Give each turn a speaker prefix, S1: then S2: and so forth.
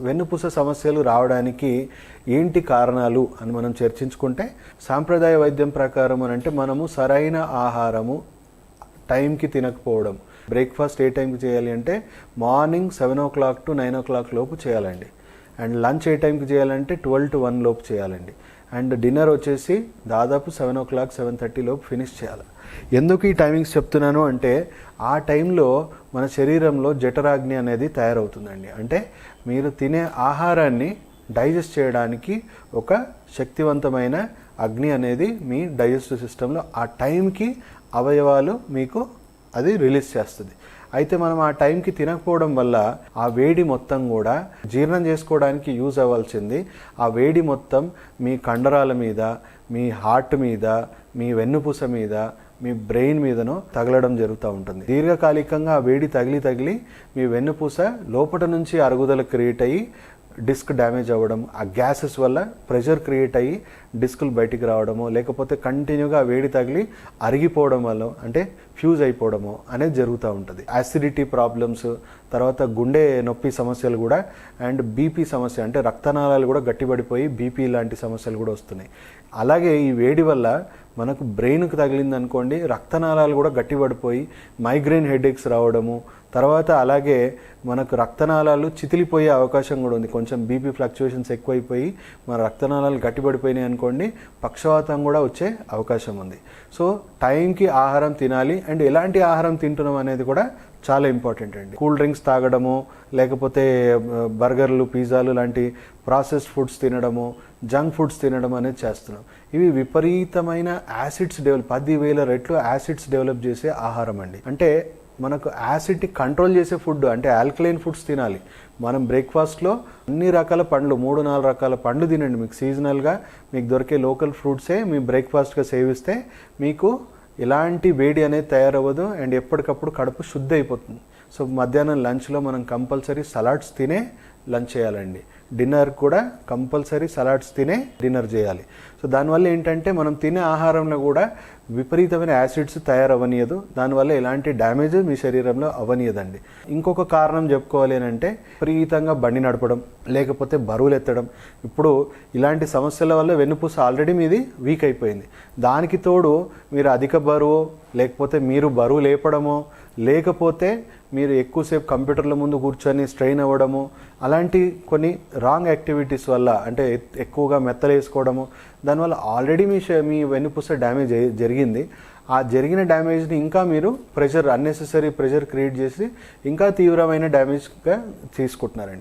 S1: వెన్నుపూస సమస్యలు రావడానికి ఏంటి కారణాలు అని మనం చర్చించుకుంటే, సాంప్రదాయ వైద్యం ప్రకారం అని అంటే మనము సరైన ఆహారము టైంకి తినకపోవడం. బ్రేక్ఫాస్ట్ ఏ టైంకి చేయాలి అంటే మార్నింగ్ 7 to 9 లోపు చేయాలండి. అండ్ లంచ్ ఏ టైంకి చేయాలంటే 12 to 1 లోపు చేయాలండి. అండ్ డిన్నర్ వచ్చేసి దాదాపు 7 7:30 లోపు ఫినిష్ చేయాలి. ఎందుకు ఈ టైమింగ్స్ చెప్తున్నాను అంటే ఆ టైంలో మన శరీరంలో జఠరాగ్ని అనేది తయారవుతుందండి. అంటే మీరు తినే ఆహారాన్ని డైజెస్ట్ చేయడానికి ఒక శక్తివంతమైన అగ్ని అనేది మీ డైజెస్టివ్ సిస్టంలో ఆ టైంకి అవయవాలు మీకు అది రిలీజ్ చేస్తుంది. అయితే మనం ఆ టైంకి తినకపోవడం వల్ల ఆ వేడి మొత్తం కూడా జీర్ణం చేసుకోవడానికి యూజ్ అవ్వాల్సింది ఆ వేడి మొత్తం మీ కండరాల మీద, మీ హార్ట్ మీద, మీ వెన్నుపూస మీద, మీ బ్రెయిన్ మీదనో తగలడం జరుగుతూ ఉంటుంది. దీర్ఘకాలికంగా ఆ వేడి తగిలి మీ వెన్నుపూస లోపల నుంచి అరుగుదల క్రియేట్ అయ్యి డిస్క్ డ్యామేజ్ అవ్వడం, ఆ గ్యాసెస్ వల్ల ప్రెషర్ క్రియేట్ అయ్యి డిస్కులు బయటికి రావడమో, లేకపోతే కంటిన్యూగా వేడి తగిలి అరిగిపోవడం వల్ల అంటే ఫ్యూజ్ అయిపోవడమో అనేది జరుగుతూ ఉంటుంది. యాసిడిటీ ప్రాబ్లమ్స్, తర్వాత గుండె నొప్పి సమస్యలు కూడా, అండ్ బీపీ సమస్య అంటే రక్తనాళాలు కూడా గట్టిపడిపోయి బీపీ లాంటి సమస్యలు కూడా వస్తున్నాయి. అలాగే ఈ వేడి వల్ల మనకు బ్రెయిన్కి తగిలింది అనుకోండి, రక్తనాళాలు కూడా గట్టిపడిపోయి మైగ్రేన్ హెడేక్స్ రావడము, తర్వాత అలాగే మనకు రక్తనాళాలు చితిలిపోయే అవకాశం కూడా ఉంది. కొంచెం బీపీ ఫ్లక్చుయేషన్స్ ఎక్కువైపోయి మన రక్తనాళాలు గట్టిపడిపోయినాయి అనుకోండి, పక్షవాతం కూడా వచ్చే అవకాశం ఉంది. సో టైంకి ఆహారం తినాలి. అండ్ ఎలాంటి ఆహారం తింటున్నాం అనేది కూడా చాలా ఇంపార్టెంట్ అండి. కూల్ డ్రింక్స్ తాగడము, లేకపోతే బర్గర్లు, పిజ్జాలు లాంటి ప్రాసెస్డ్ ఫుడ్స్ తినడము, జంక్ ఫుడ్స్ తినడం అనేది చేస్తున్నాం. ఇవి విపరీతమైన యాసిడ్స్ 10,000 రెట్లు యాసిడ్స్ డెవలప్ చేసే ఆహారం అండి. అంటే మనకు యాసిడ్ని కంట్రోల్ చేసే ఫుడ్ అంటే ఆల్కలైన్ ఫుడ్స్ తినాలి. మనం బ్రేక్ఫాస్ట్లో అన్ని రకాల పండ్లు, 3-4 రకాల పండ్లు తినండి. మీకు సీజనల్గా మీకు దొరికే లోకల్ ఫ్రూట్సే మీ బ్రేక్ఫాస్ట్గా సేవిస్తే మీకు ఎలాంటి వేడి అనేది తయారవ్వదు. అండ్ ఎప్పటికప్పుడు కడుపు శుద్ధి అయిపోతుంది. సో మధ్యాహ్నం లంచ్లో మనం కంపల్సరీ సలాడ్స్ తినే లంచ్ చేయాలండి. డిన్నర్ కూడా కంపల్సరీ సలాడ్స్ తినే డిన్నర్ చేయాలి. సో దానివల్ల ఏంటంటే మనం తినే ఆహారంలో కూడా విపరీతమైన యాసిడ్స్ తయారవనీయదు. దానివల్ల ఎలాంటి డ్యామేజ్ మీ శరీరంలో అవనీయదండి. ఇంకొక కారణం చెప్పుకోవాలి అంటే విపరీతంగా బండి నడపడం, లేకపోతే బరువులు ఎత్తడం. ఇప్పుడు ఇలాంటి సమస్యల వల్ల వెన్నుపూస ఆల్రెడీ మీది వీక్ అయిపోయింది. దానికి తోడు మీరు అధిక బరువు, లేకపోతే మీరు బరువు లేపడమో, లేకపోతే మీరు ఎక్కువసేపు కంప్యూటర్ల ముందు కూర్చొని స్ట్రెయిన్ అవ్వడము, అలాంటి కొన్ని రాంగ్ యాక్టివిటీస్ వల్ల అంటే ఎక్కువగా మెత్తలు వేసుకోవడము, దానివల్ల ఆల్రెడీ మీ వెన్నుపూస డ్యామేజ్ జరిగింది. ఆ జరిగిన డ్యామేజ్ని ఇంకా మీరు అన్నెసెసరీ ప్రెషర్ క్రియేట్ చేసి ఇంకా తీవ్రమైన డ్యామేజ్గా తీసుకుంటున్నారండి.